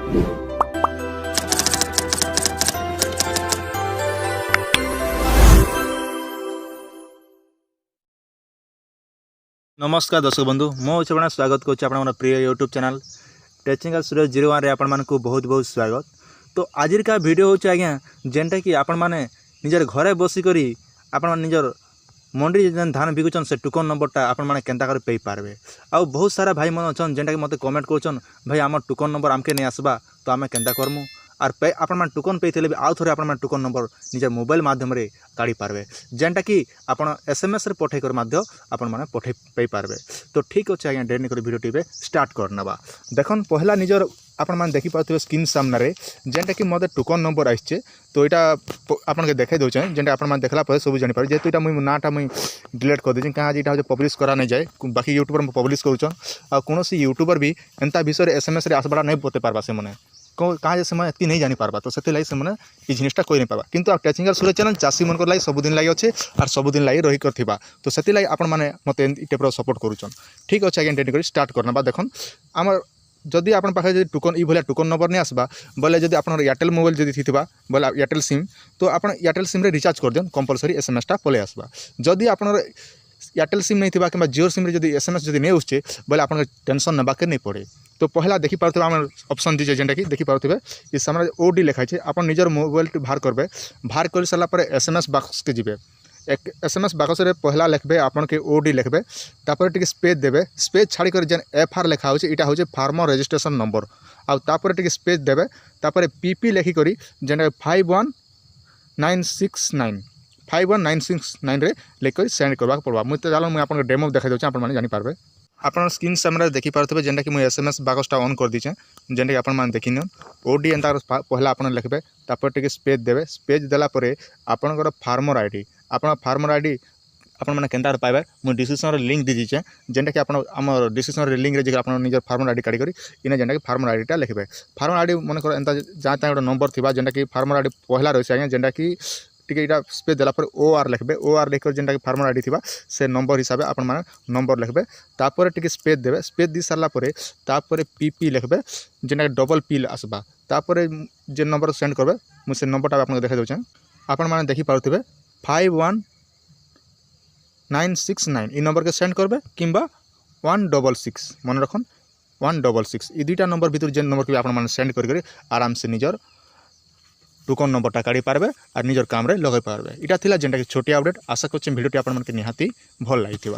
नमस्कार दर्शक बंधु मो चरण स्वागत कर प्रिय यूट्यूब चैनल टेक्निकल सूरज 01 रे आपण मानक बहुत बहुत स्वागत। तो आज का वीडियो होचे आज्ञा जेनटा कि आपण माने निजर घरे बसिक आपण निजर मंडी जेन धान बिकुचन से टोकन नंबरटा आपण माने केनता कर पे पारबे। आ बहुत सारा भाई मन अछन जेनटा कि मते कमेंट करछन भाई आम टोकन नंबर आमके नहीं आसबा तो आम केनता करमु आर पे आपण माने टोकन पेइथिले भी आउ थोरे आपण माने टोकन नंबर निजर मोबाइल माध्यम रे काढी पारबे जेनटा कि आपण एसएमएस रे पठे कर माध्य आपण माने पठे पे पारबे। तो ठीक अछि आज्ञा डेरी कर वीडियो टीबे स्टार्ट करनबा। देखन पहला निजर आपण माने देखि पाउथिबे स्क्रीन सामने रे जेनटा कि मते टोकन नंबर आइछे। तो एटा आपण के देखाइ दोछे जेनटा आपण माने देखला पर सब जानि पारे जेतु एटा मुई नाटा मुई डिलीट कर देछी कहाँ जेटा पब्लिश करा नहीं जाए बाकी यूट्यूबर में पब्लिश करूछन आ कोनोसी यूट्यूबर भी एंता विषय एसएमएस रे आसबाड़ा नहीं बते पारबा से मने कहाँ से एति नहीं जानी पारबा। तो से से मैंने ये जिनिसटा कही नहीं पारबा किंतु टेक्निकल सूरज चैनल चाषी मन लगे सबुदिन लगे अच्छे और सबुदिन लगे रही कर तो से आपण मैंने मत टाइप सपोर्ट करूछन। ठीक अच्छे आज्ञा टेक्निकल स्टार्ट करना देखन आम जदि आप पाखे टोकन ये टोकन नंबर नहीं आसबा बोले जब आप एयरटेल मोबाइल जदि थी बोले एयरटेल सिम तो आप एयरटेल सिम रे रिचार्ज कर दियन कंपलसरी एसएमएसटा पलि आसबा। जदि आप एयरटेल सिम नहीं थी कि जियो सिम रे एसएमएस जदि नहीं आसचे बोले आप टेंशन नबाके नहीं पड़े। तो पहला देखी पार्थे आम ऑप्शन दीजिए जेनटा कि देखी पार्थे इस सामने ओडी लिखाई है आप निजर मोबाइल बाहर करेंगे बाहर कर सारापर एसएमएस बॉक्स के जी एक एसएमएस बॉक्स रे पहला लिखे आपन के ओडी लिखे तापर टिके स्पेस देबे स्पेस छाड़ी कर जेन एफआर लिखा होचे इटा होचे फार्मर रजिस्ट्रेशन नंबर आ तापर टिके स्पेस देबे तापर पीपी लिखि करी जेन 51969 रे लिख कर सेंड करबा पड़बा। मुई तो जानो मुई आपन डेमो देखा दोचे आपन माने जानि पारबे। आपन स्क्रीन सामने देखि पारथबे जेनटा कि मुई एसएमएस बॉक्सटा ऑन कर दीचे जेनटा कि आपन माने देखिन ओडी एंता पहला आपन लिखबे तापर टिके स्पेस देबे स्पेस देला परे आपनकर फार्मर आईडी आपन फार्मर आईडी आपण मैंने केनता पाइबे मुझे डिस्क्रिप्शन रे लिंक दी दीचे जेनटा कि आम डिस्क्रिप्शन रे लिंक रे आप निजर फार्मर आईडी काढ़ी इने जेनटा कि फार्मर आईडीटा लिखे फार्मर आईडी मन कर एंता जहाँ तक गोटे नंबर थी जेनटा कि फार्मर आईडी पहला रही है जेनटा कि टिके इटा स्पेस देला पर ओआर लिखे ओआर लिख जेनटा कि फार्मर आईडी थी से नंबर हिसाब से आपण नंबर लिखे तापर टिके स्पेस देबे स्पेस दी सारा तापर पीपी लिखे जेनटा डबल पी आसबा तापर जे नंबर सेंड करबे मुझे से नंबरटा आपको देखा दोचे आपण माने देखि पारुथिबे 51969 इ नंबर के सेंड करबे किंबा 166 मन रखन 166 इ दुईटा नंबर भीतर जे नंबर के आपण माने सेंड कर आराम से निजर टोकन नंबरटा काढ़ी पारबे और निजर काम रे लगे पारबे। इटा थिला जेनटा कि छोटी अपडेट आशा करछन वीडियोटी आपण मानके निहाती भल लागिथिबा।